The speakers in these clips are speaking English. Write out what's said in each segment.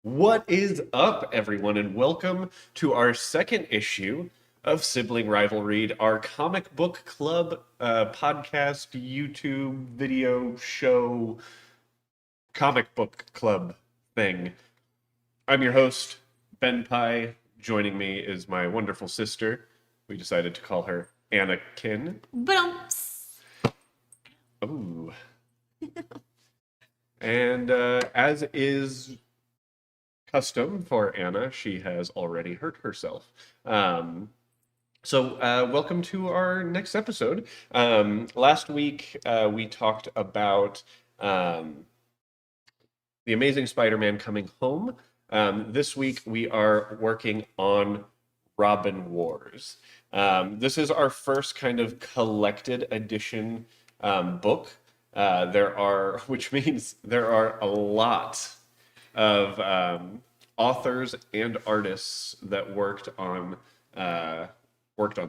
What is up, everyone, and welcome to our second issue of Sibling Rival-Read, our comic book club podcast, YouTube video show, comic book club thing. I'm your host, Ben Pye. Joining me is my wonderful sister. We decided to call her Anakin. Bumps. Ooh. And as is custom for Anna, she has already hurt herself. Welcome to our next episode. Last week, we talked about The Amazing Spider-Man Coming Home. This week, we are working on Robin Wars. This is our first kind of collected edition book. Which means there are a lot of authors and artists that worked on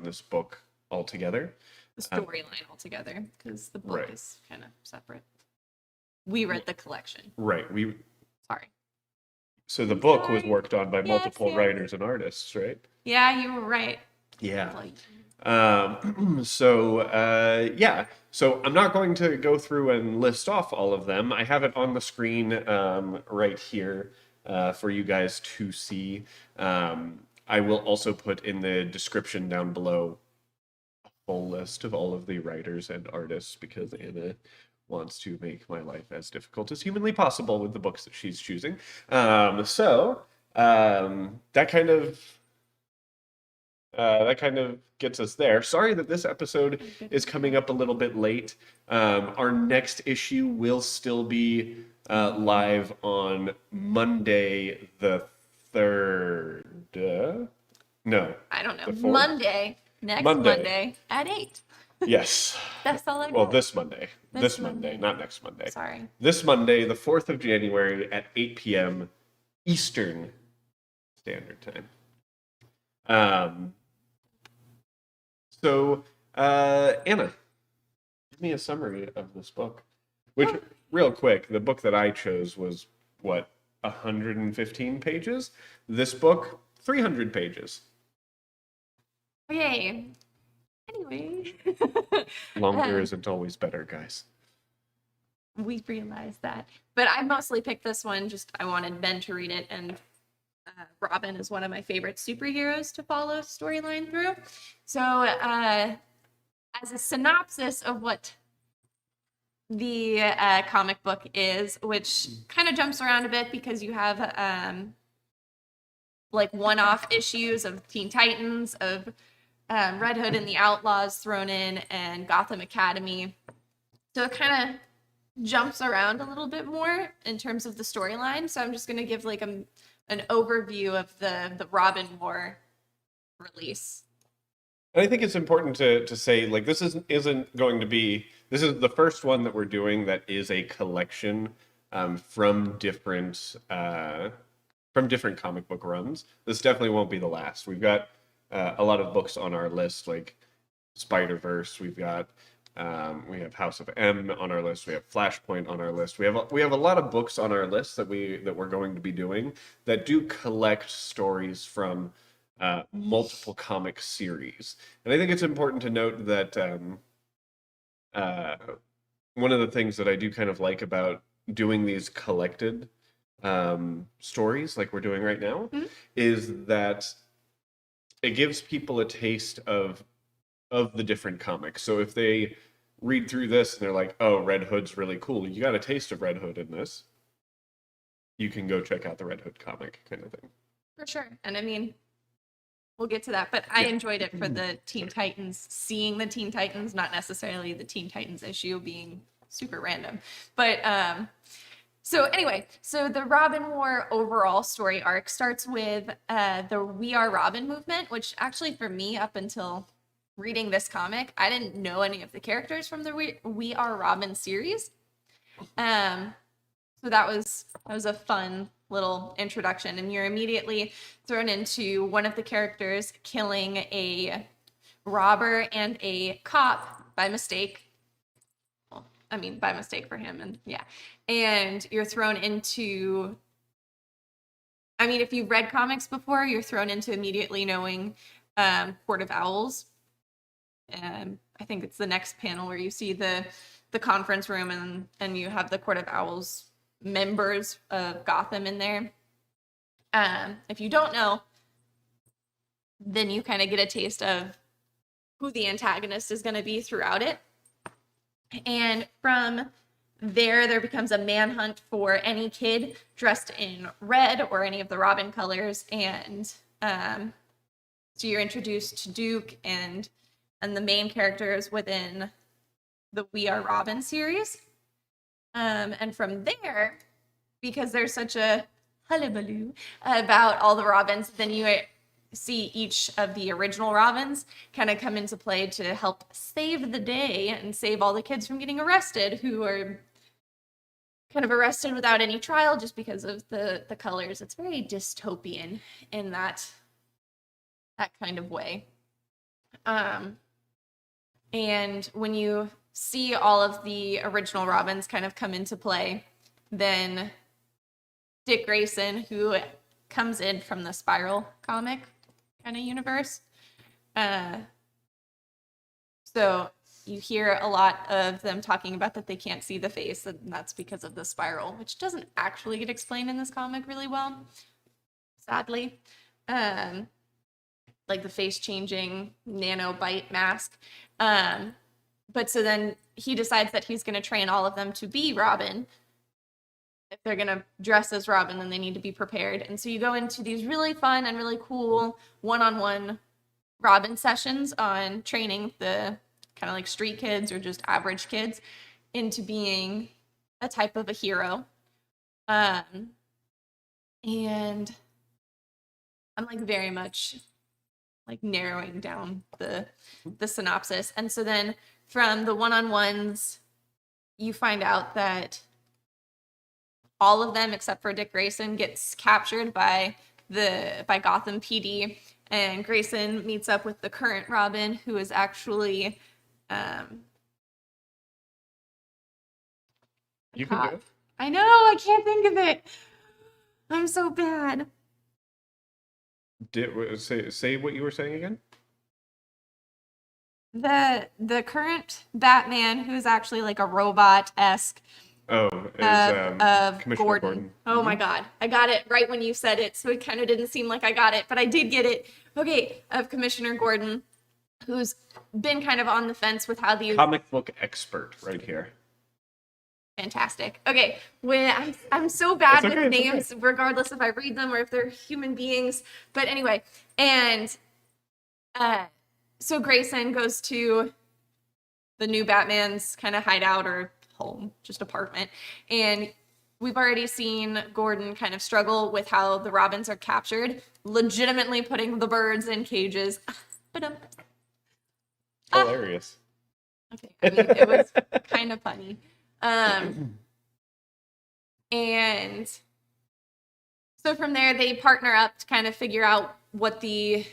this book altogether. The storyline altogether, because the book Right. is kind of separate. We read the collection. Right. Sorry. So the book was Sorry. worked on by multiple Yes. writers and artists, right? Yeah, you were right. Yeah. Like, So I'm not going to go through and list off all of them. I have it on the screen right here for you guys to see. I will also put in the description down below a full list of all of the writers and artists because Anna wants to make my life as difficult as humanly possible with the books that she's choosing. That kind of gets us there. Sorry that this episode is coming up a little bit late. Our next issue will still be live on Monday the 3rd. No. I don't know. The 4th? Monday. Next Monday. Monday at 8. Yes. That's all I got. Well, this Monday. This This Monday, Monday. not next Monday. Sorry. This Monday, the 4th of January at 8 p.m. Eastern Standard Time. Anna, give me a summary of this book. Which, real quick, the book that I chose was, 115 pages? This book, 300 pages. Yay. Anyway. Longer isn't always better, guys. We realized that. But I mostly picked this one, I wanted Ben to read it, and Robin is one of my favorite superheroes to follow storyline through. So as a synopsis of what the comic book is, which kind of jumps around a bit because you have like one-off issues of Teen Titans, of Red Hood and the Outlaws thrown in, and Gotham Academy. So it kind of jumps around a little bit more in terms of the storyline. So I'm just going to give like an overview of the Robin War release. And I think it's important to say, like, this isn't going to be, this is the first one that we're doing that is a collection from different comic book runs. This definitely won't be the last. We've got a lot of books on our list, like Spider-Verse. We have House of M on our list. We have Flashpoint on our list. We have a lot of books on our list that we're going to be doing that do collect stories from multiple comic series. And I think it's important to note that one of the things that I do kind of like about doing these collected stories like we're doing right now is that it gives people a taste of the different comics. So if they read through this and they're like, oh, Red Hood's really cool, you got a taste of Red Hood in this, you can go check out the Red Hood comic kind of thing. For sure. And I mean, we'll get to that, but I enjoyed it for the Teen Titans, seeing the Teen Titans, not necessarily the Teen Titans issue being super random. But so anyway, so the Robin War overall story arc starts with the We Are Robin movement, which actually for me, up until reading this comic, I didn't know any of the characters from the We Are Robin series. So that was a fun little introduction, and you're immediately thrown into one of the characters killing a robber and a cop by mistake. Well, I mean, by mistake for him, and yeah. And you're thrown into I mean, if you've read comics before, you're thrown into immediately knowing Court of Owls. I think it's the next panel where you see the conference room and you have the Court of Owls members of Gotham in there. If you don't know, then you kind of get a taste of who the antagonist is going to be throughout it. And from there becomes a manhunt for any kid dressed in red or any of the Robin colors. And so you're introduced to Duke and the main characters within the We Are Robin series. And from there, because there's such a hullabaloo about all the Robins, then you see each of the original Robins kind of come into play to help save the day and save all the kids from getting arrested, who are kind of arrested without any trial just because of the colors. It's very dystopian in that kind of way. And when you see all of the original Robins kind of come into play, then Dick Grayson, who comes in from the Spiral comic kind of universe. So you hear a lot of them talking about that they can't see the face, and that's because of the spiral, which doesn't actually get explained in this comic really well, sadly. Like the face changing nanobite mask. But so then he decides that he's going to train all of them to be Robin. If they're going to dress as Robin, then they need to be prepared. And so you go into these really fun and really cool one-on-one Robin sessions on training the kind of like street kids or just average kids into being a type of a hero. And I'm like very much like narrowing down the synopsis. And so then from the one-on-ones, you find out that all of them except for Dick Grayson gets captured by Gotham PD, and Grayson meets up with the current Robin, who is actually you can do it. I know, I can't think of it. I'm so bad. Say what you were saying again. The current Batman, who's actually like a robot-esque of Commissioner Gordon. Oh my God. I got it right when you said it, so it kind of didn't seem like I got it, but I did get it. Okay, of Commissioner Gordon, who's been kind of on the fence with how the comic book expert right here. Fantastic. Okay, I'm so bad with names, regardless if I read them or if they're human beings. But anyway, and so Grayson goes to the new Batman's kind of hideout or home, just apartment, and we've already seen Gordon kind of struggle with how the Robins are captured, legitimately putting the birds in cages. Hilarious. Okay, I mean, it was kind of funny. And so from there, they partner up to kind of figure out what the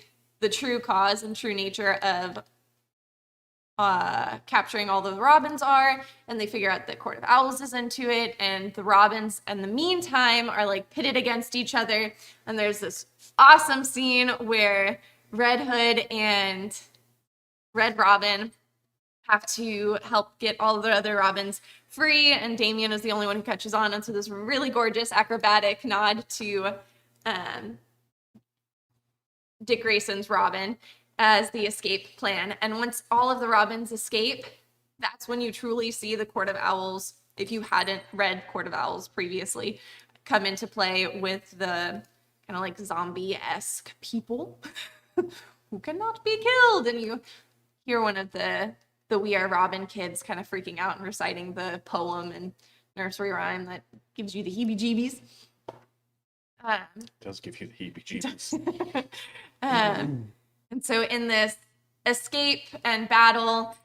true cause and true nature of capturing all the Robins are, and they figure out that Court of Owls is into it, and the Robins in the meantime are like pitted against each other, and there's this awesome scene where Red Hood and Red Robin have to help get all the other Robins free, and Damian is the only one who catches on, and so this really gorgeous acrobatic nod to Dick Grayson's Robin as the escape plan. And once all of the Robins escape, that's when you truly see the Court of Owls, if you hadn't read Court of Owls previously, come into play with the kind of like zombie-esque people who cannot be killed. And you hear one of the We Are Robin kids kind of freaking out and reciting the poem and nursery rhyme that gives you the heebie-jeebies. Does give you the heebie-jeebies. And so in this escape and battle,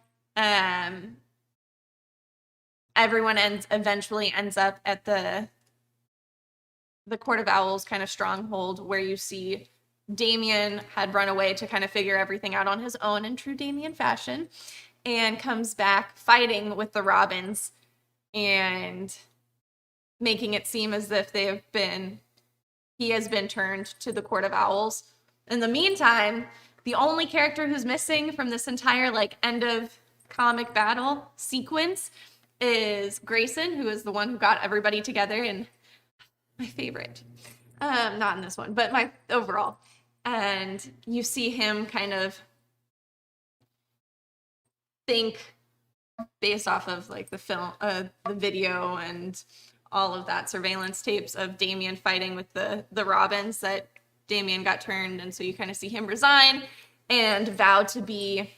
everyone eventually ends up at the Court of Owls kind of stronghold, where you see Damian had run away to kind of figure everything out on his own in true Damian fashion, and comes back fighting with the Robins and making it seem as if they have been he has been turned to the Court of Owls. In the meantime, the only character who's missing from this entire like end of comic battle sequence is Grayson, who is the one who got everybody together, and my favorite. Not in this one, but my overall. And you see him kind of think based off of like the film, the video and all of that surveillance tapes of Damien fighting with the Robins, that Damien got turned. And so you kind of see him resign and vow to be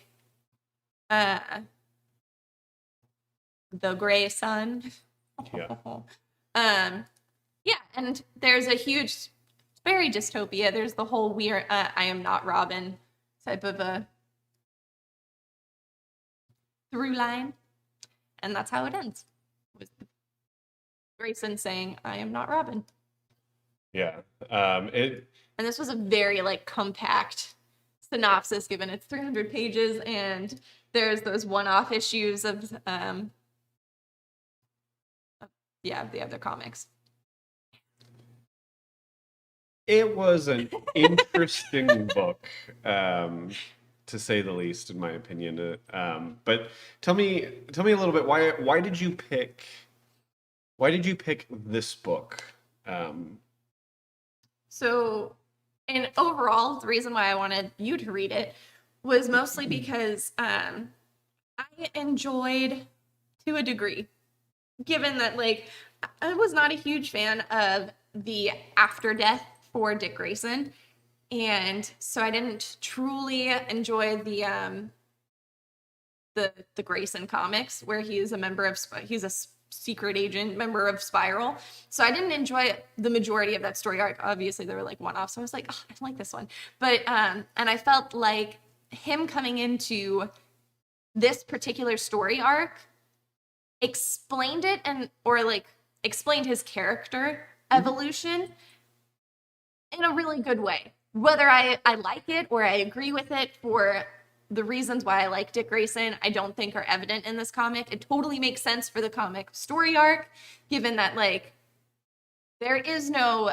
the Gray Sun. Yeah. Yeah, and there's a huge, very dystopia. There's the whole weird I am not Robin type of a through line. And that's how it ends, with Grayson saying, I am not Robin. Yeah. And this was a very like compact synopsis, given it's 300 pages, and there's those one-off issues of the other comics. It was an interesting book, to say the least, in my opinion. But tell me a little bit, why did you pick this book? So, and overall, the reason why I wanted you to read it was mostly because I enjoyed, to a degree, given that like I was not a huge fan of the after death for Dick Grayson, and so I didn't truly enjoy the Grayson comics, where he is a member of he's a secret agent member of Spiral. So I didn't enjoy the majority of that story arc. Obviously there were like one-offs, so I was like, oh, I like this one, but and I felt like him coming into this particular story arc explained it, explained his character evolution in a really good way. Whether I like it or I agree with it, for the reasons why I like Dick Grayson, I don't think are evident in this comic. It totally makes sense for the comic story arc, given that like there is no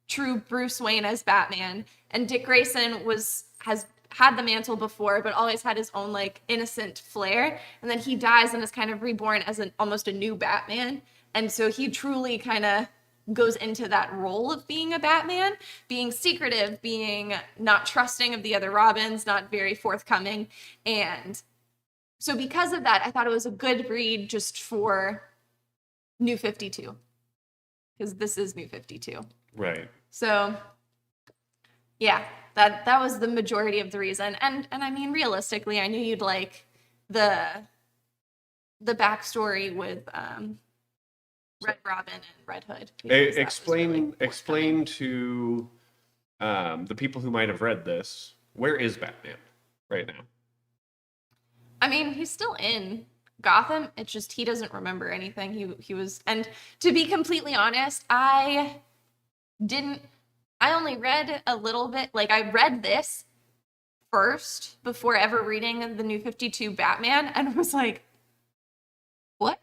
true Bruce Wayne as Batman, and Dick Grayson has had the mantle before, but always had his own like innocent flair, and then he dies and is kind of reborn as almost a new Batman. And so he truly kind of goes into that role of being a Batman, being secretive, being not trusting of the other Robins, not very forthcoming. And so because of that, I thought it was a good read just for New 52, because this is New 52. Right. So yeah, that was the majority of the reason. And I mean, realistically, I knew you'd like the backstory with Red Robin and Red Hood. Explain to the people who might have read this, where is Batman right now? I mean, he's still in Gotham. It's just he doesn't remember anything. He was, and to be completely honest, I only read a little bit. Like, I read this first before ever reading the New 52 Batman, and was like, what?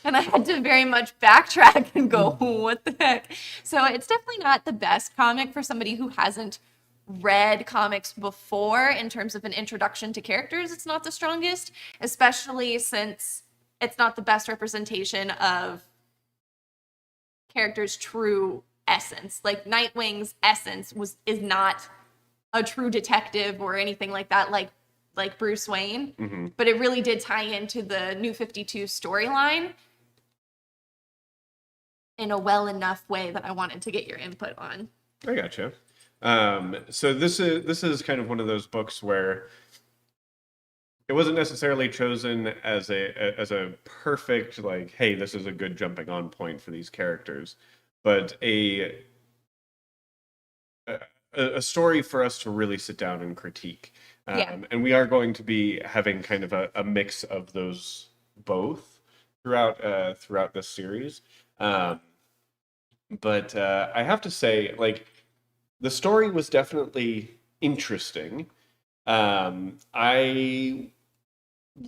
And I had to very much backtrack and go, what the heck? So it's definitely not the best comic for somebody who hasn't read comics before. In terms of an introduction to characters, it's not the strongest, especially since it's not the best representation of characters' true essence. Like, Nightwing's essence is not a true detective or anything like that, like Bruce Wayne, Mm-hmm. but it really did tie into the New 52 storyline in a well enough way that I wanted to get your input on. I gotcha. So this is kind of one of those books where it wasn't necessarily chosen as a perfect, like, hey, this is a good jumping on point for these characters, but a story for us to really sit down and critique. And we are going to be having kind of a mix of those both throughout this series. But I have to say, like, the story was definitely interesting. I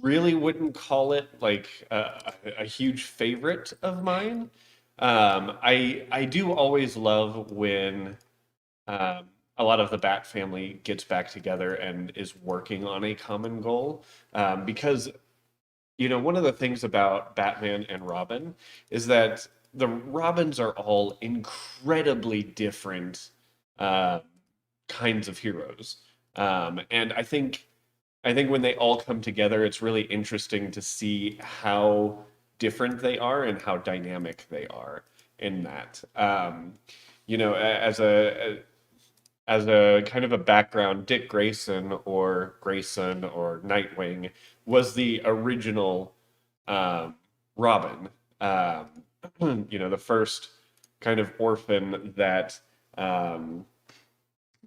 really wouldn't call it like a huge favorite of mine. I do always love when a lot of the Bat family gets back together and is working on a common goal. Because, one of the things about Batman and Robin is that the Robins are all incredibly different uh, kinds of heroes. And I think when they all come together, it's really interesting to see how different they are and how dynamic they are in that. As a kind of a background, Dick Grayson or Nightwing was the original Robin. Um, the first kind of orphan that um,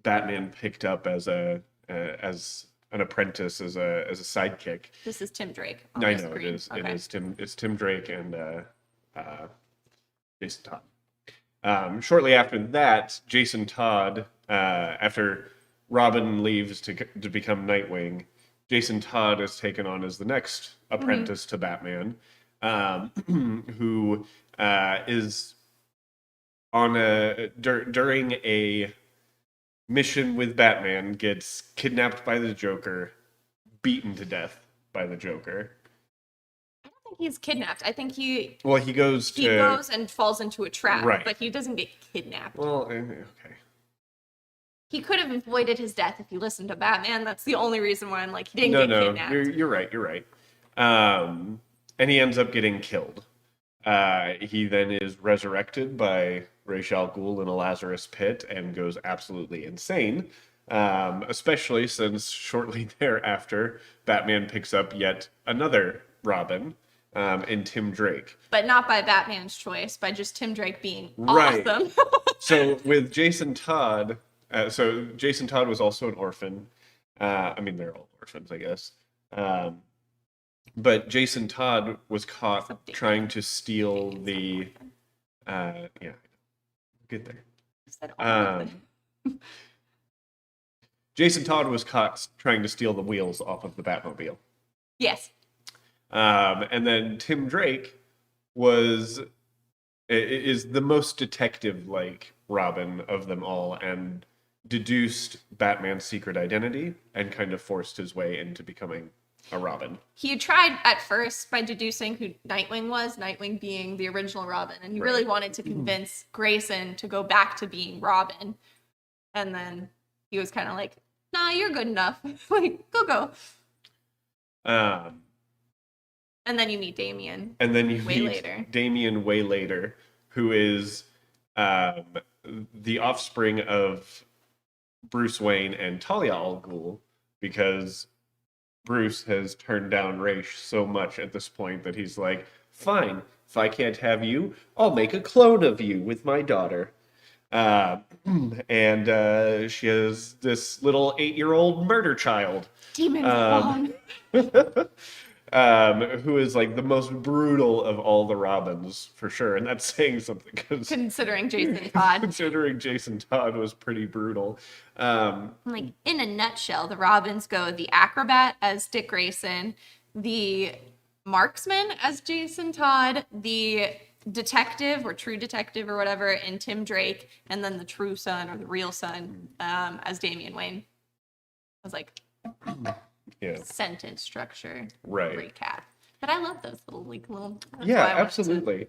Batman picked up as an apprentice, as a sidekick. This is Tim Drake on I the know it screen. is. It Okay. is Tim. It's Tim Drake and uh, Jason Todd. Shortly after that, Jason Todd, after Robin leaves to become Nightwing, Jason Todd is taken on as the next apprentice to Batman, who is on during a mission with Batman, gets kidnapped by the Joker, beaten to death by the Joker. I don't think he's kidnapped. I think he Well, he goes and falls into a trap, Right. but he doesn't get kidnapped. Well, okay. He could have avoided his death if he listened to Batman. That's the only reason why I'm like, he didn't No, get no, kidnapped. you're right. You're right. And he ends up getting killed. He then is resurrected by Ra's al Ghul in a Lazarus pit and goes absolutely insane. Especially since shortly thereafter, Batman picks up yet another Robin, in Tim Drake. But not by Batman's choice, by just Tim Drake being Right. awesome. So with Jason Todd, Jason Todd was also an orphan. I mean, they're all orphans, I guess. But Jason Todd was caught Except Damien. trying to steal Damien's the. not orphan. Yeah, get there. I said all of Um, them. Jason Todd was caught trying to steal the wheels off of the Batmobile. Yes. And then Tim Drake is the most detective-like Robin of them all, and deduced Batman's secret identity and kind of forced his way into becoming a Robin. He tried at first by deducing who Nightwing was, Nightwing being the original Robin, and he really Right. wanted to convince Grayson to go back to being Robin. And then he was kind of like, nah, you're good enough. Like, go. Um, And then you meet Damien. and then you Way meet later. Damien way later, who is the offspring of Bruce Wayne and Talia al Ghul, because Bruce has turned down Ra's so much at this point that he's like, fine, if I can't have you, I'll make a clone of you with my daughter. And she has this little 8-year-old murder child. Demon Um, Wong. Who is like the most brutal of all the Robins for sure, and that's saying something because Considering Jason Todd. considering Jason Todd was pretty brutal. Like, in a nutshell, the Robins go the acrobat as Dick Grayson, the marksman as Jason Todd, the detective or true detective or whatever in Tim Drake, and then the true son or the real son as Damian Wayne. I was like, Yeah, sentence structure right. recap. But I love those little. That's Yeah, why I wanted to- absolutely.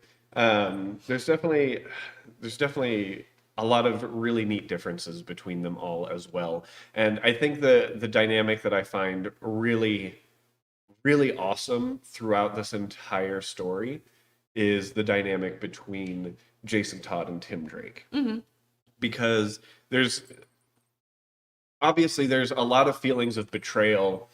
There's definitely a lot of really neat differences between them all as well. And I think the dynamic that I find really, really awesome throughout this entire story is the dynamic between Jason Todd and Tim Drake. Mhm. Because there's a lot of feelings of betrayal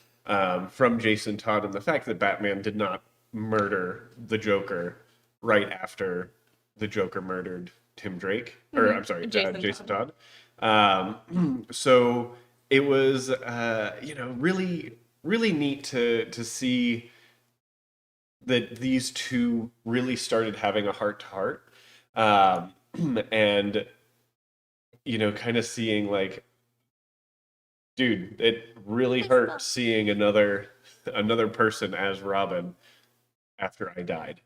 from Jason Todd and the fact that Batman did not murder the Joker right after the Joker murdered Tim Drake, or I'm sorry, Jason Todd. So it was, really, really neat to see that these two really started having a heart to heart, and kind of seeing like, dude, it really hurt seeing another person as Robin after I died.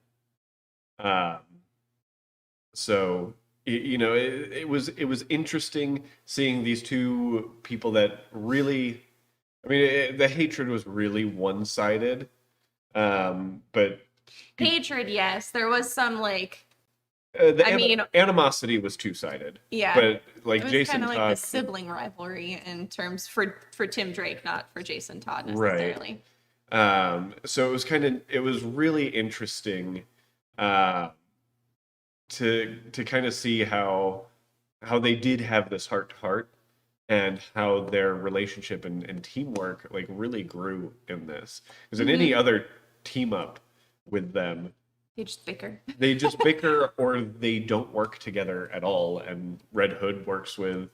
So it was interesting seeing these two people that really, I mean, the hatred was really one-sided, but Hatred, yes. There was some like, the I mean, animosity was two-sided. yeah. But It like was Jason kind of like the Todd, sibling rivalry in terms for Tim Drake, not for Jason Todd right? necessarily. So it was really interesting uh, to kind of see how they did have this heart to heart and how their relationship and teamwork like really grew in this. Because in any other team up with them, They just bicker. they just bicker or they don't work together at all. And Red Hood works with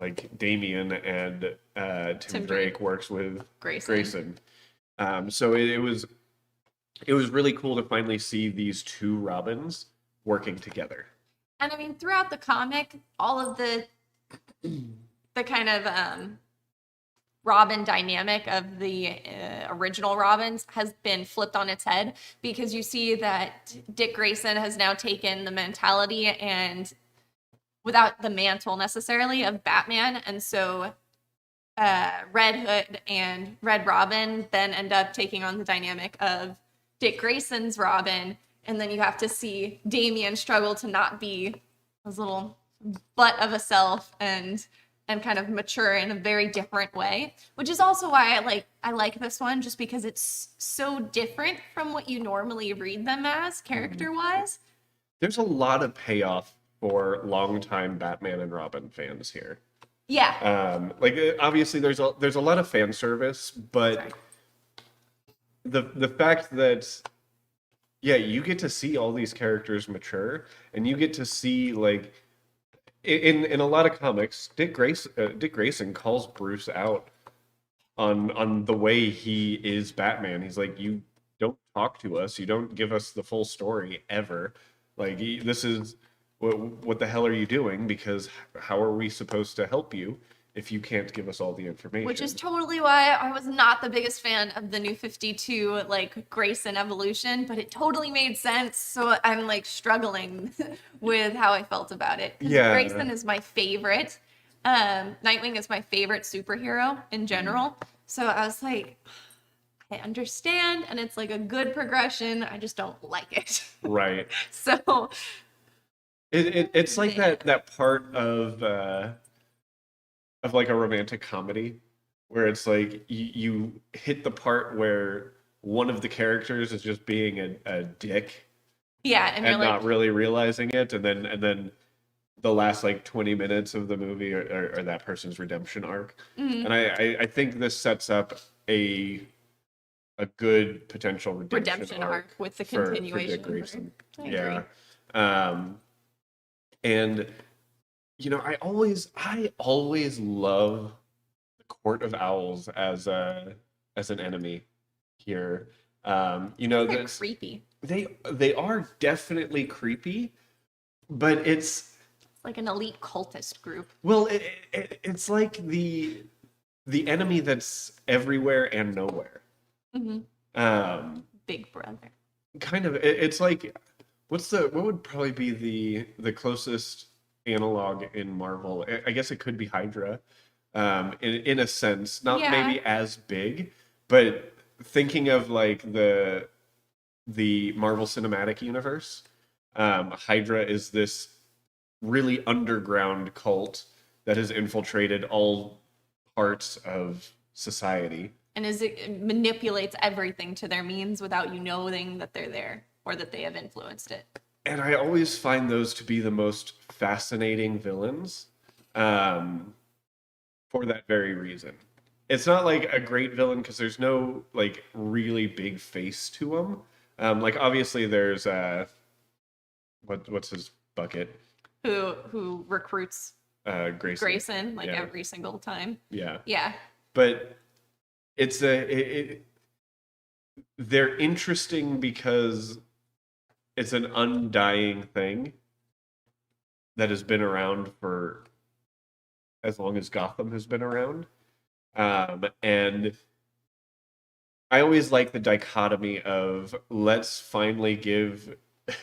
like Damien, and Tim Drake works with Grayson. So it was really cool to finally see these two Robins working together. And I mean, throughout the comic, all of the kind of Robin dynamic of the original Robins has been flipped on its head, because you see that Dick Grayson has now taken the mentality and without the mantle necessarily of Batman, and so Red Hood and Red Robin then end up taking on the dynamic of Dick Grayson's Robin, and then you have to see Damien struggle to not be his little butt of a self and kind of mature in a very different way, which is also why I like this one, just because it's so different from what you normally read them as character-wise. There's a lot of payoff for longtime Batman and Robin fans here. Yeah. Obviously there's a lot of fan service, but Sorry. the fact that you get to see all these characters mature, and you get to see like in a lot of comics, Dick Grayson calls Bruce out on the way he is Batman. He's like, you don't talk to us, you don't give us the full story ever. Like this is what the hell are you doing? Because how are we supposed to help you if you can't give us all the information? Which is totally why I was not the biggest fan of the New 52 like Grayson evolution, but it totally made sense. So I'm like struggling with how I felt about it. 'Cause Yeah. Grayson is my favorite. Nightwing is my favorite superhero in general. So I was like, I understand, and it's like a good progression. I just don't like it. Right. So It's like that part of like a romantic comedy where it's like you hit the part where one of the characters is just being a dick yeah, and you're and like, not really realizing it, and then the last like 20 minutes of the movie are that person's redemption arc. And I think this sets up a good potential redemption arc with the for continuation. Dick Grayson. I agree. Yeah. And I always love the Court of Owls as an enemy here. They're that's creepy. they are definitely creepy, but it's like an elite cultist group. well, it's like the enemy that's everywhere and nowhere. Big Brother. Kind of. It's like what would probably be the closest analog in Marvel? I guess it could be Hydra, in a sense, not maybe as big, but thinking of like the Marvel Cinematic Universe, Hydra is this really underground cult that has infiltrated all parts of society. And it manipulates everything to their means without you knowing that they're there or that they have influenced it. And I always find those to be the most fascinating villains, for that very reason. It's not like a great villain because there's no like really big face to him. Like obviously there's what's his bucket? Who recruits Grayson like every single time. Yeah. Yeah. But it's they're interesting because it's an undying thing that has been around for as long as Gotham has been around. And I always like the dichotomy of let's finally give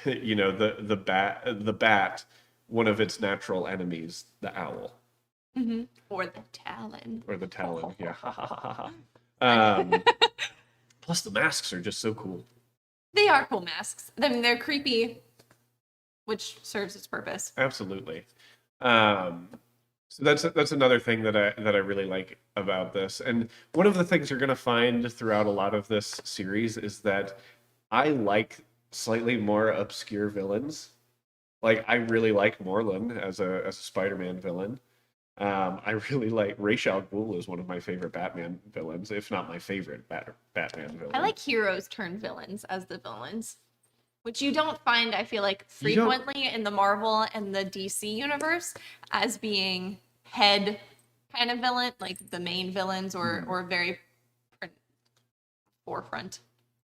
you know, the bat, one of its natural enemies, the owl. Or the Talon. Or the Talon, yeah. um, plus the masks are just so cool. They are cool masks. I mean, they're creepy, which serves its purpose. Absolutely. So that's another thing that I really like about this. And one of the things you're going to find throughout a lot of this series is that I like slightly more obscure villains. Like I really like Morlun as a Spider-Man villain. I really like Ra's al Ghul is one of my favorite Batman villains, if not my favorite Batman villain. I like heroes turn villains as the villains, which you don't find, I feel like, You don't- frequently in the Marvel and the DC universe as being head kind of villain, like the main villains or very forefront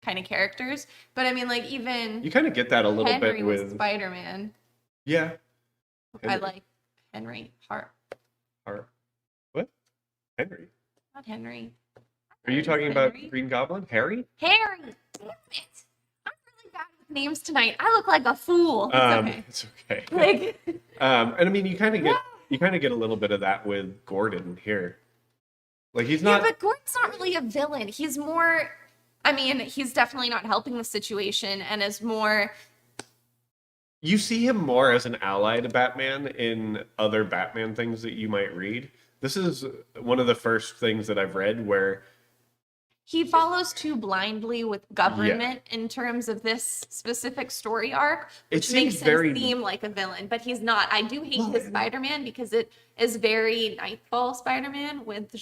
kind of characters. But I mean, like even You kind of get that a little Henry bit was with Spider-Man. yeah. I like Henry Hart. What? Henry? Not Henry. Are you talking about Henry? Green Goblin? Harry? Harry. Damn it. I'm really bad with names tonight. I look like a fool. It's okay. It's okay. Like, And I mean, you kind of get a little bit of that with Gordon here. Like he's yeah, not. but Gordon's not really a villain. He's more, I mean, he's definitely not helping the situation and is more, You see him more as an ally to Batman in other Batman things that you might read. This is one of the first things that I've read where he follows too blindly with government in terms of this specific story arc, It which seems makes very- him seem like a villain, but he's not. I do hate his Spider-Man because it is very Nightfall Spider-Man with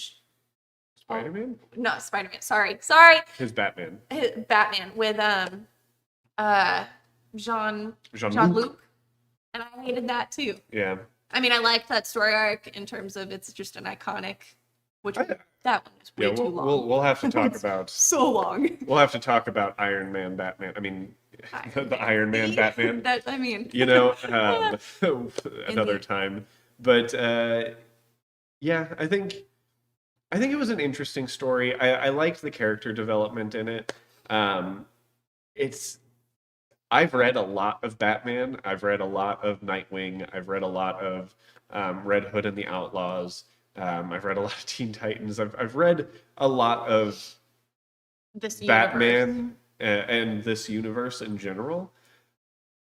Spider-Man, not Spider-Man. Sorry, his Batman, Batman with Jean-Luc. Jean-Luc, and I hated that too. Yeah, I mean, I liked that story arc in terms of it's just an iconic, which that one was way yeah. too long. We'll have to talk about. So long. We'll have to talk about Iron Man Batman. I mean, the Iron Man Batman. That I mean, You know, another Indeed. time. But yeah, I think it was an interesting story. I liked the character development in it. I've read a lot of Batman. I've read a lot of Nightwing. I've read a lot of Red Hood and the Outlaws. I've read a lot of Teen Titans. I've read a lot of this universe. Batman and this universe in general.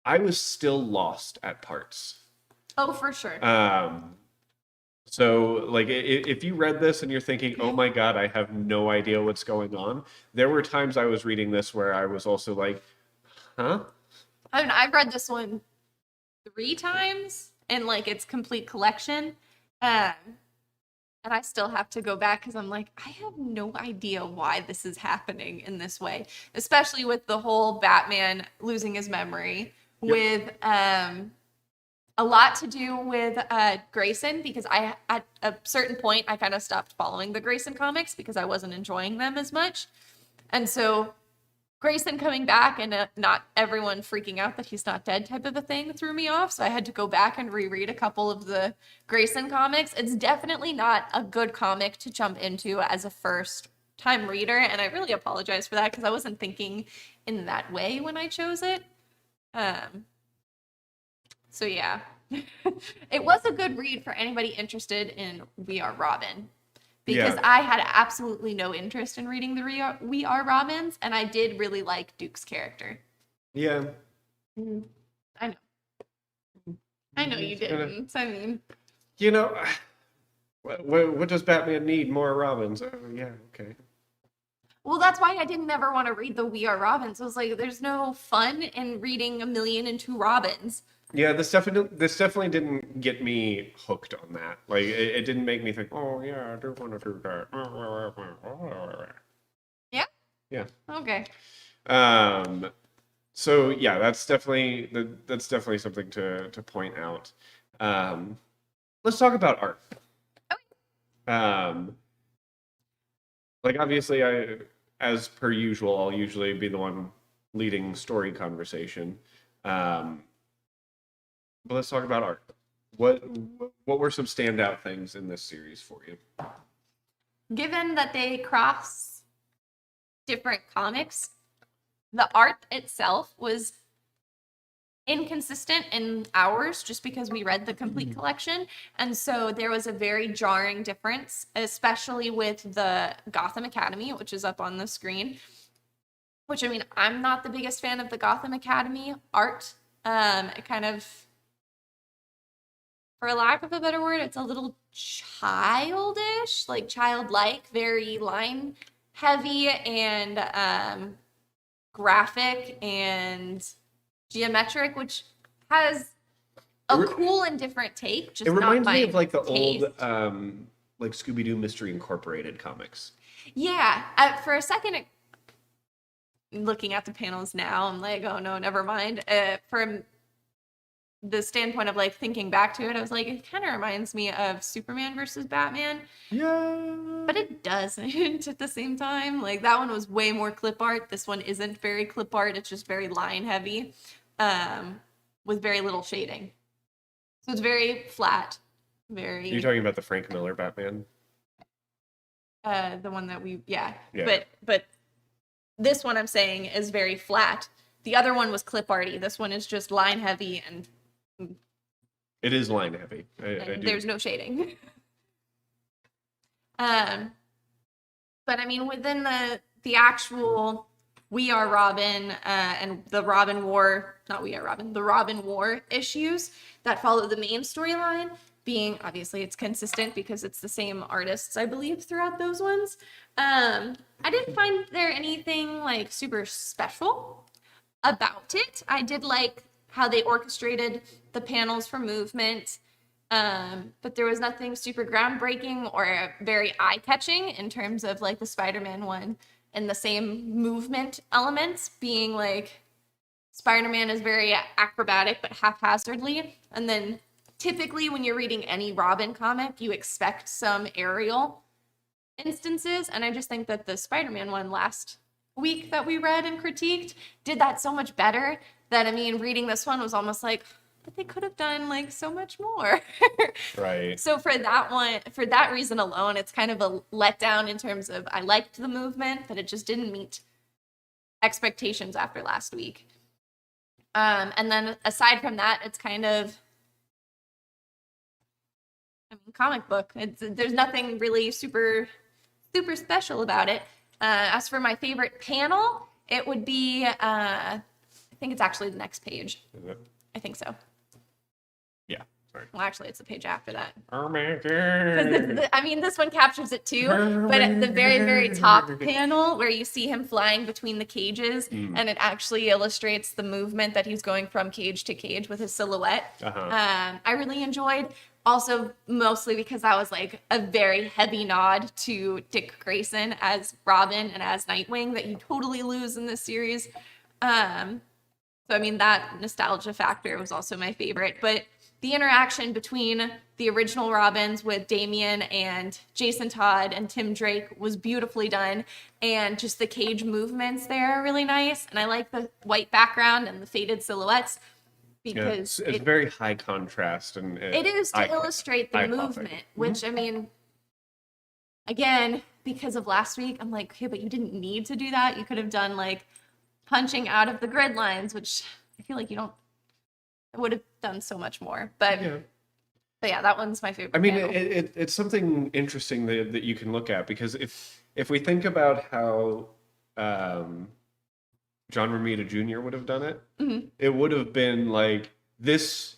I was still lost at parts. Oh, for sure. So like if you read this and you're thinking, oh my God, I have no idea what's going on. There were times I was reading this where I was also like, huh? I mean, I've read this one 3 times in like its complete collection. And I still have to go back because I'm like, I have no idea why this is happening in this way, especially with the whole Batman losing his memory, with a lot to do with Grayson, because at a certain point I kind of stopped following the Grayson comics because I wasn't enjoying them as much. And so Grayson coming back and not everyone freaking out that he's not dead type of a thing threw me off. So I had to go back and reread a couple of the Grayson comics. It's definitely not a good comic to jump into as a first time reader. And I really apologize for that because I wasn't thinking in that way when I chose it. So yeah, it was a good read for anybody interested in We Are Robin. Because I had absolutely no interest in reading the We Are Robins, and I did really like Duke's character. Yeah. I know. I know you didn't. I mean, You know, what does Batman need? More Robins. Oh, yeah, okay. well, that's why I didn't ever want to read the We Are Robins. I was like, there's no fun in reading 1,000,002 Robins. Yeah, this definitely didn't get me hooked on that. Like, it didn't make me think, oh yeah, I do want to do that. Yeah? Yeah. Okay. So yeah, that's definitely something to point out. Let's talk about art. Okay. Like obviously, as per usual, I'll usually be the one leading story conversation. But let's talk about art. What were some standout things in this series for you? Given that they cross different comics, the art itself was inconsistent in ours just because we read the complete collection. And so there was a very jarring difference, especially with the Gotham Academy, which is up on the screen. Which, I mean, I'm not the biggest fan of the Gotham Academy art. It kind of, for lack of a better word, it's a little childish, like childlike, very line heavy and graphic and geometric, which has a cool and different take. Just it reminds not me my of like the taste. old like Scooby-Doo Mystery Incorporated comics. Yeah, for a second, looking at the panels now, I'm like, oh no, never mind. From the standpoint of like thinking back to it, I was like, it kind of reminds me of Superman versus Batman. Yeah. But it doesn't at the same time. Like that one was way more clip art. This one isn't very clip art. It's just very line heavy, with very little shading. So it's very flat. Very. You're talking about the Frank Miller Batman? The one that yeah. Yeah. But this one I'm saying is very flat. The other one was clip arty. This one is just line heavy and it is line heavy. I do. There's no shading. But I mean, within the actual We Are Robin and the Robin War, not We Are Robin, the Robin War issues that follow the main storyline, being obviously it's consistent because it's the same artists, I believe, throughout those ones. I didn't find there anything like super special about it. I did like how they orchestrated the panels for movement. But there was nothing super groundbreaking or very eye-catching in terms of like the Spider-Man one and the same movement elements being like Spider-Man is very acrobatic but haphazardly. And then typically when you're reading any Robin comic, you expect some aerial instances. And I just think that the Spider-Man one last week that we read and critiqued did that so much better that, I mean, reading this one was almost like, but they could have done like so much more. Right. So for that one, for that reason alone, it's kind of a letdown in terms of I liked the movement, but it just didn't meet expectations after last week. And then aside from that, it's kind of, I mean, comic book. There's nothing really super special about it. As for my favorite panel, it would be, I think it's actually the next page. Is it? I think so. Yeah. Sorry. Well, actually, it's the page after that. Oh my Because I mean, this one captures it too. But at the very, very top panel, where you see him flying between the cages, and it actually illustrates the movement that he's going from cage to cage with his silhouette. I really enjoyed. Also, mostly because that was like a very heavy nod to Dick Grayson as Robin and as Nightwing that you totally lose in this series. So, I mean, that nostalgia factor was also my favorite. But the interaction between the original Robins with Damian and Jason Todd and Tim Drake was beautifully done. And just the cage movements there are really nice. And I like the white background and the faded silhouettes because it's very high contrast. And it is to illustrate the movement, which, I mean, again, because of last week, I'm like, okay, but you didn't need to do that. You could have done like punching out of the grid lines, which I feel like you don't, it would have done so much more. But yeah, that one's my favorite. I mean, panel. it's something interesting that you can look at, because if we think about how John Romita Jr. would have done it, it would have been like this,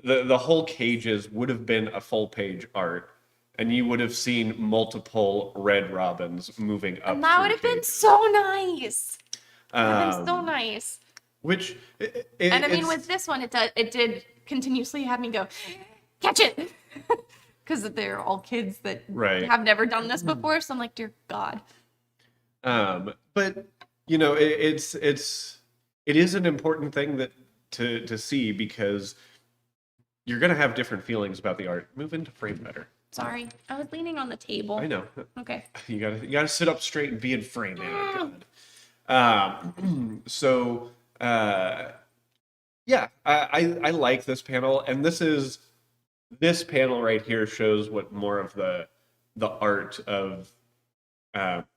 the whole cages would have been a full page art, and you would have seen multiple Red Robins moving up. And that would have been so nice. That would have been so nice. Which, and I mean, with this one, it did continuously have me go, catch it, because they're all kids that have never done this before. So I'm like, dear God. But you know, it is an important thing that to see, because you're gonna have different feelings about the art. Move into frame better. Sorry, I was leaning on the table. I know. Okay. You gotta sit up straight and be in frame, man. God. So. Yeah, I like this panel, and this panel right here shows what more of the art of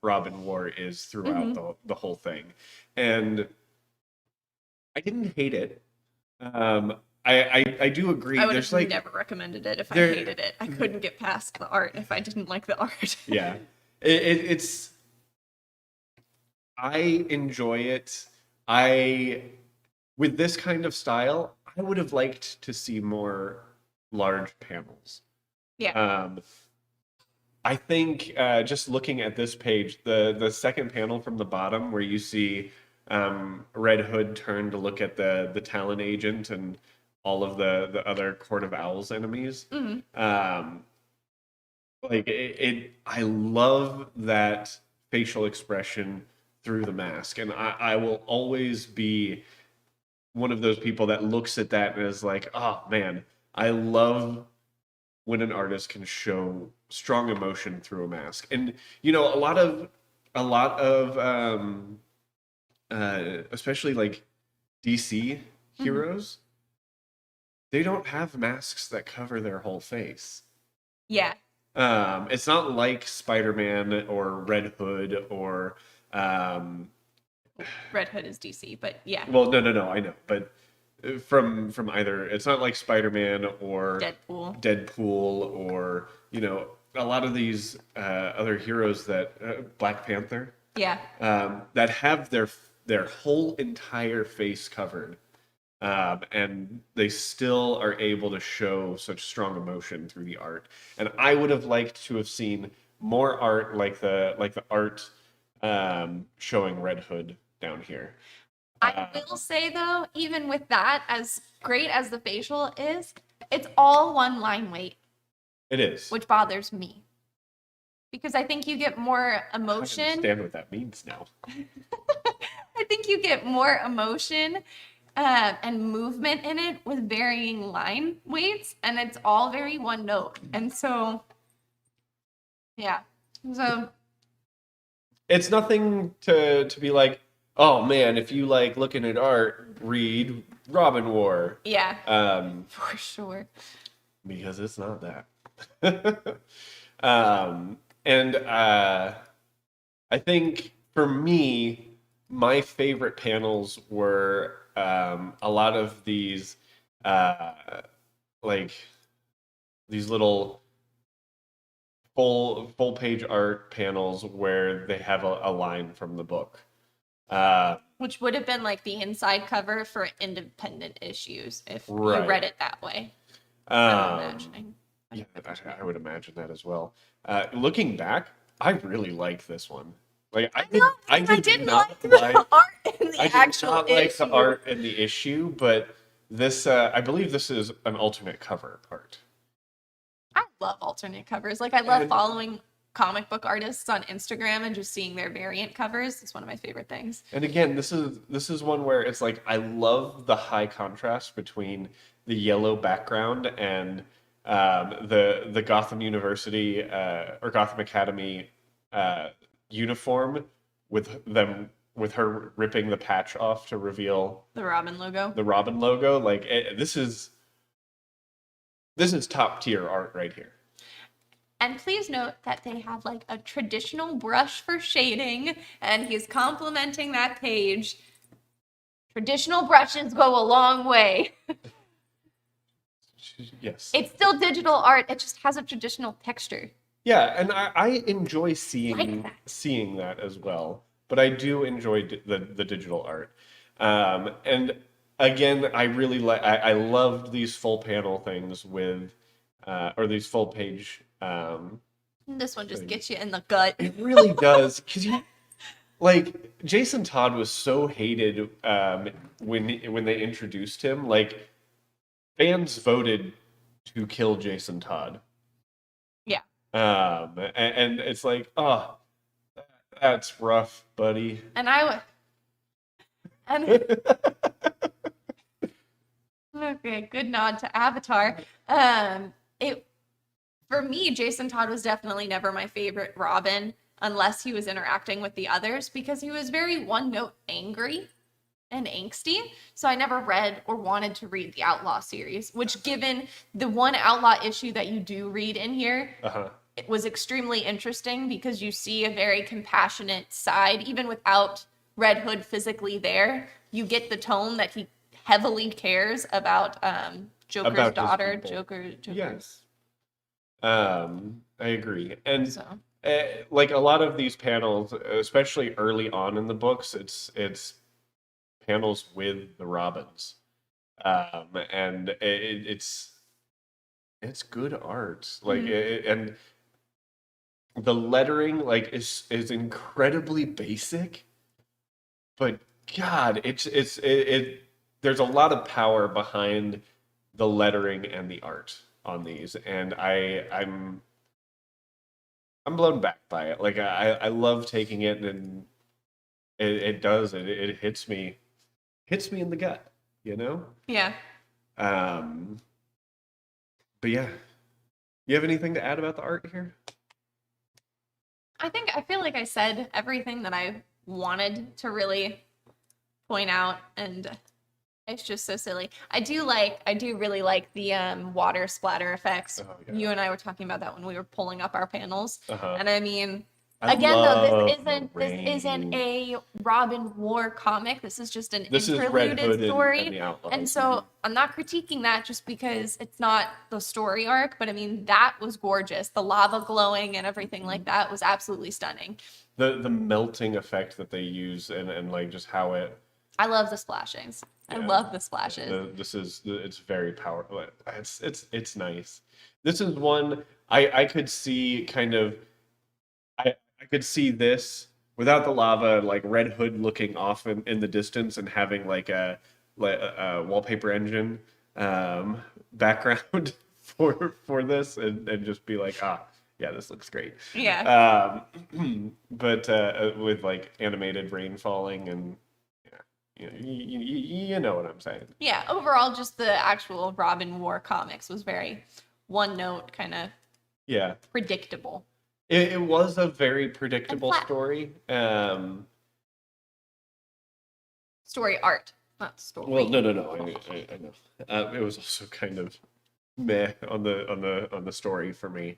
Robin War is throughout the whole thing. And I didn't hate it. I do agree. I would There's have like never recommended it if I there- hated it. I couldn't get past the art if I didn't like the art. yeah, it's I enjoy it. I with this kind of style, I would have liked to see more large panels. Yeah. I think just looking at this page, the second panel from the bottom where you see Red Hood turn to look at the Talon agent and all of the other Court of Owls enemies. Like I love that facial expression through the mask, and I will always be one of those people that looks at that and is like, oh man, I love when an artist can show strong emotion through a mask. And a lot of especially like DC heroes, they don't have masks that cover their whole face. Yeah. It's not like Spider-Man or Red Hood or Red Hood is DC, but yeah. well, no, I know, but from either, it's not like Spider-Man or Deadpool or a lot of these other heroes that Black Panther, Yeah. that have their whole entire face covered, and they still are able to show such strong emotion through the art. And I would have liked to have seen more art like the art showing Red Hood down here. I will say though, even with that, as great as the facial is, it's all one line weight, It is. which bothers me. Because I think you get more I emotion. understand what that means now. I think you get more emotion and movement in it with varying line weights, and it's all very one note. And so, yeah. So It's nothing to be like, oh man, if you like looking at art, read Robin War. yeah, for sure. Because it's not that. And I think for me, my favorite panels were a lot of these like these little full page art panels where they have a line from the book. Which would have been like the inside cover for independent issues if Right. you read it that way. I'm imagining. Yeah, I would imagine that as well. Looking back, I really like this one. Like I didn't not like the art in the I did actual not issue. like the art in the issue, but this I believe this is an alternate cover art. I love alternate covers. Like I love And- following comic book artists on Instagram and just seeing their variant covers. It's one of my favorite things. And again, this is one where it's like I love the high contrast between the yellow background and the Gotham University or Gotham Academy uniform with her ripping the patch off to reveal The Robin logo. the Robin logo. Like this is top tier art right here. And please note that they have like a traditional brush for shading, and he's complimenting that page. Traditional brushes go a long way. Yes. It's still digital art. It just has a traditional texture. Yeah, and I enjoy seeing Like that. seeing that as well. But I do enjoy the digital art. And again, I really I loved these full panel things with or these full page. This one just gets you in the gut. It really does, because like Jason Todd was so hated when they introduced him. Like fans voted to kill Jason Todd. Yeah. And it's like, oh, that's rough, buddy. And okay, good nod to Avatar. For me, Jason Todd was definitely never my favorite Robin unless he was interacting with the others, because he was very one-note angry and angsty. So I never read or wanted to read the Outlaw series, which, given the one Outlaw issue that you do read in here, it was extremely interesting because you see a very compassionate side, even without Red Hood physically there. You get the tone that he heavily cares about Joker's About his daughter, people. Joker. Yes. I agree. And So like a lot of these panels, especially early on in the books, it's panels with the Robins. And it's good art. Like and the lettering like is incredibly basic, but God, it there's a lot of power behind the lettering and the art on these, and I'm blown back by it. Like I love taking it, and it does it hits me in the gut, you know. yeah. Um, but yeah, you have anything to add about the art here? I feel like I said everything that I wanted to really point out, and it's just so silly. I do really like the water splatter effects. Oh, yeah. You and I were talking about that when we were pulling up our panels. Uh-huh. And I mean, I again though, love this isn't rain. a Robin War comic. This is just an This is Red interluded Hood story. and the Outlaws. And so I'm not critiquing that just because it's not the story arc, but I mean that was gorgeous. The lava glowing and everything like that was absolutely stunning. The melting effect that they use and like just how it. I love the splashings. I Yeah. love the splashes. It's very powerful. It's nice. This is one I could see kind of. I could see this without the lava, like Red Hood looking off in the distance and having like a wallpaper engine background for this, and just be like, yeah, this looks great. Yeah. But with like animated rain falling and you know what I'm saying. Yeah, overall, just the actual Robin War comics was very one note, kind of predictable. It was a very predictable story. Story art, not story. Well, no. I know. It was also kind of meh on the story for me.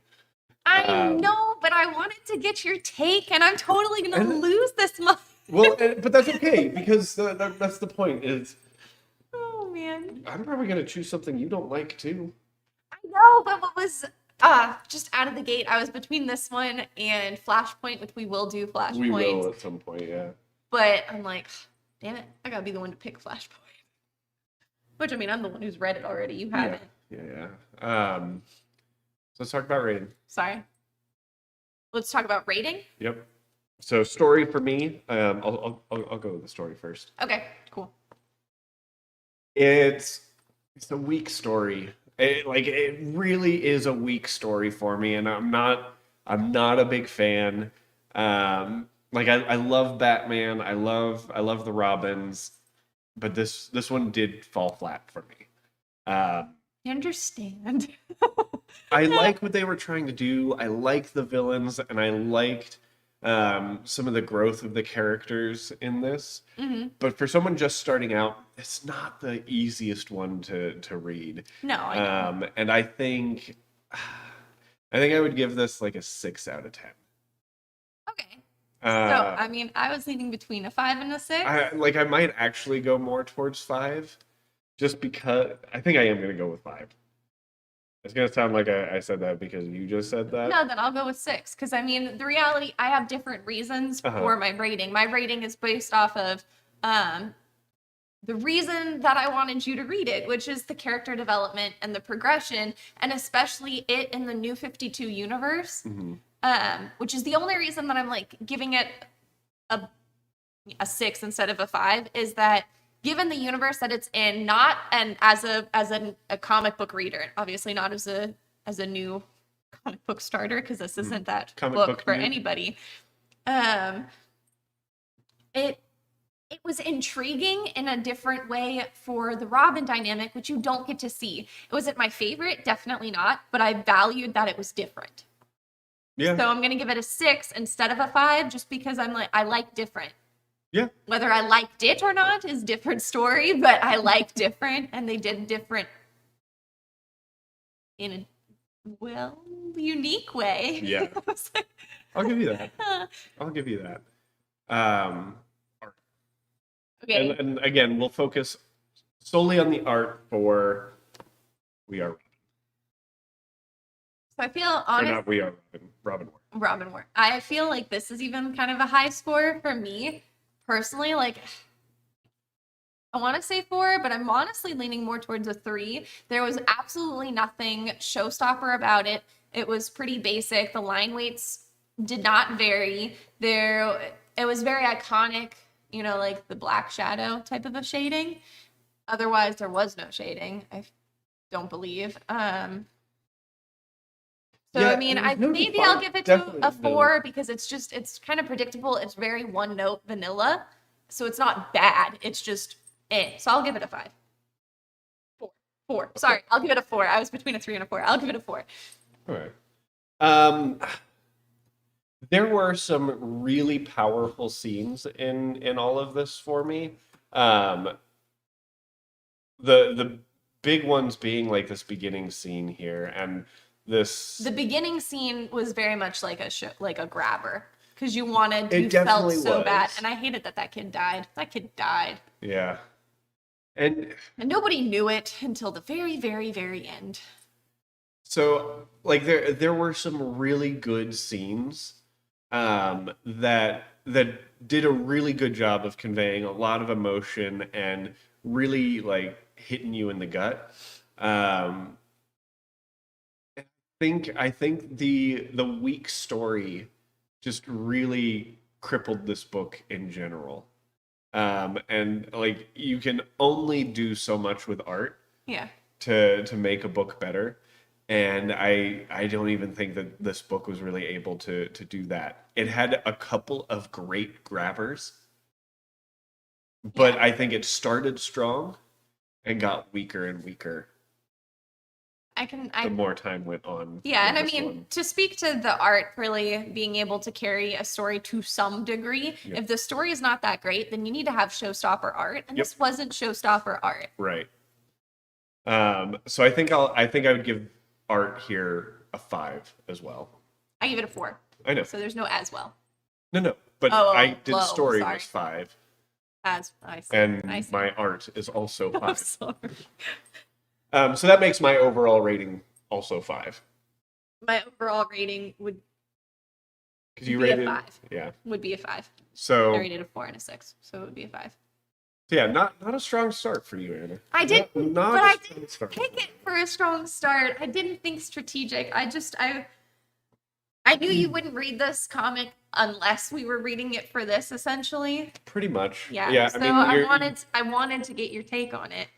I know, but I wanted to get your take, and I'm totally gonna lose this month. Well, but that's okay because that's the point. Is oh man, I'm probably gonna choose something you don't like too. I know, but what was just out of the gate, I was between this one and Flashpoint, which we will do Flashpoint. We will at some point, yeah. But I'm like, damn it, I gotta be the one to pick Flashpoint. Which I mean, I'm the one who's read it already. You haven't. Yeah. So let's talk about rating. Sorry. Let's talk about rating. Yep. So story for me, I'll go with the story first. Okay, cool. It's a weak story. It really is a weak story for me, and I'm not a big fan. Like I love Batman, I love the Robins, but this one did fall flat for me. I understand. I like what they were trying to do. I like the villains, and I liked some of the growth of the characters in this. Mm-hmm. But for someone just starting out, it's not the easiest one to read. No, I know. And I think I would give this like a 6 out of 10. Okay. So I mean, I was leaning between a 5 and a 6. I might actually go more towards 5, just because I think I am going to go with 5. It's going to sound like I said that because you just said that. No, then I'll go with 6. Because, I mean, the reality, I have different reasons for my rating. My rating is based off of the reason that I wanted you to read it, which is the character development and the progression, and especially it in the New 52 universe, which is the only reason that I'm, like, giving it a 6 instead of a 5, is that given the universe that it's in, not and as a comic book reader, obviously not as a new comic book starter, because this isn't that book for anybody. It was intriguing in a different way for the Robin dynamic, which you don't get to see. Was it my favorite? Definitely not, but I valued that it was different. Yeah. So I'm gonna give it a 6 instead of a 5, just because I like different. Yeah. Whether I liked it or not is a different story, but I like different, and they did different in a unique way. Yeah. I'll give you that. Okay. And again, we'll focus solely on the art for We Are So I feel Or honest. not We Are Robin Ward. Robin Ward. I feel like this is even kind of a high score for me personally. Like, I want to say 4, but I'm honestly leaning more towards a 3. There was absolutely nothing showstopper about it. It was pretty basic. The line weights did not vary. It was very iconic, you know, like the black shadow type of a shading. Otherwise, there was no shading. I don't believe. So Yeah, I mean, there's no maybe define- I'll give it to definitely a no. 4 because it's kind of predictable. It's very one note vanilla, so it's not bad. It's just So I'll give it a 5. 4. Sorry, I'll give it a 4. I was between a 3 and a 4. I'll give it a 4. All right. There were some really powerful scenes in all of this for me. The big ones being like this beginning scene here and this. The beginning scene was very much like a grabber because you felt definitely so bad, was. and I hated that kid died. That kid died, Yeah. And and nobody knew it until the very, very, very end. so like there were some really good scenes that did a really good job of conveying a lot of emotion and really like hitting you in the gut. I think the weak story just really crippled this book in general. And like you can only do so much with art Yeah. to make a book better. And I don't even think that this book was really able to do that. It had a couple of great grabbers, but Yeah. I think it started strong and got weaker and weaker the more time went on. Yeah, and I this mean, one. to speak to the art really being able to carry a story to some degree, Yep. if the story is not that great, then you need to have showstopper art, and Yep. this wasn't showstopper art. Right. So I think I would give art here a 5 as well. I give it a 4. I know. So there's no as well. No, but Oh, I did low, story sorry. was 5, As I see. and I see. my art is also I'm 5. sorry. So that makes my overall rating also 5. My overall rating would Because you be a rated 5. Yeah. Would be a 5. So I rated a 4 and a 6, so it would be a 5. yeah, not a strong start for you, Anna. I didn't, Not but a I strong didn't start. pick it for a strong start. I didn't think strategic. I knew you wouldn't read this comic unless we were reading it for this, essentially. Pretty much. Yeah. So I mean, I wanted to get your take on it.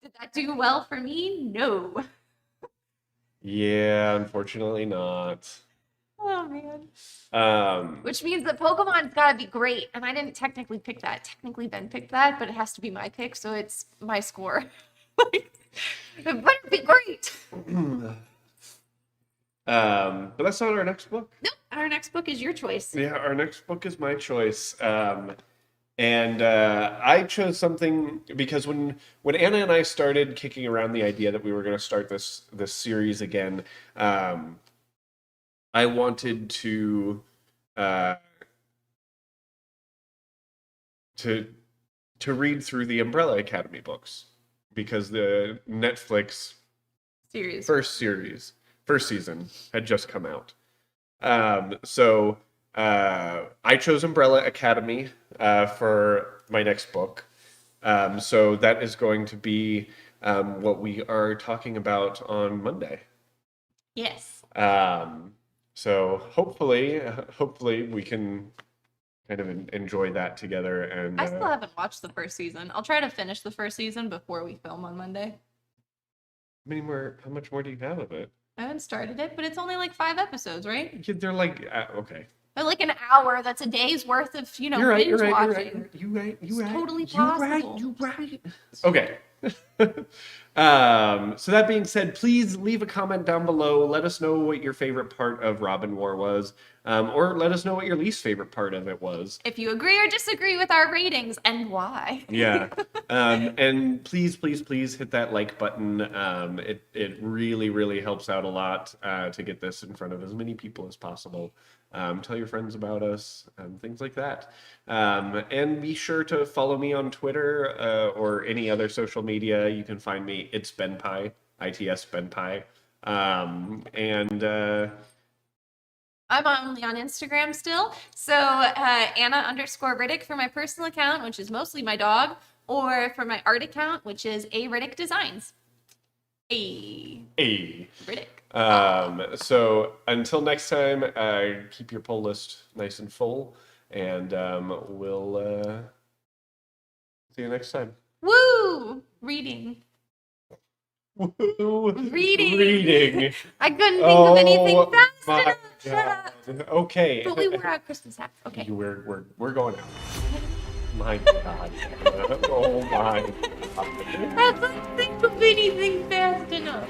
Did that do well for me? No. Yeah, unfortunately not. Oh man. Which means that Pokemon's gotta be great, and I didn't technically pick that. Technically, Ben picked that, but it has to be my pick, so it's my score. It better be great. But that's not our next book. Nope. Our next book is your choice. Yeah, our next book is my choice. And I chose something because when Anna and I started kicking around the idea that we were going to start this series again, I wanted to read through the Umbrella Academy books because the Netflix Series. first season had just come out. So I chose Umbrella Academy for my next book. So that is going to be what we are talking about on Monday. Yes. So hopefully we can kind of enjoy that together. And I still haven't watched the first season. I'll try to finish the first season before we film on Monday. how much more do you have of it? I haven't started it, but it's only like 5 episodes, right? Yeah, they're like okay. They're like an hour. That's a day's worth of, binge watching. You're right. It's totally possible. You're right. Okay. So that being said, please leave a comment down below. Let us know what your favorite part of Robin War was, or let us know what your least favorite part of it was. If you agree or disagree with our ratings and why. Yeah. And please, please, please hit that like button. It really, really helps out a lot to get this in front of as many people as possible. Tell your friends about us, things like that. And be sure to follow me on Twitter or any other social media. You can find me. It's Ben Pie, ITS Ben Pie. I'm only on Instagram still. So Anna_Riddick for my personal account, which is mostly my dog, or for my art account, which is A Riddick Designs. A Riddick. So until next time, keep your poll list nice and full, and we'll see you next time. Woo! Reading. Woo! Reading. I couldn't think of anything fast enough. Shut up. Okay. But we were at Christmas hats. Okay. We're going out. My God. Oh my God. I couldn't think of anything fast enough.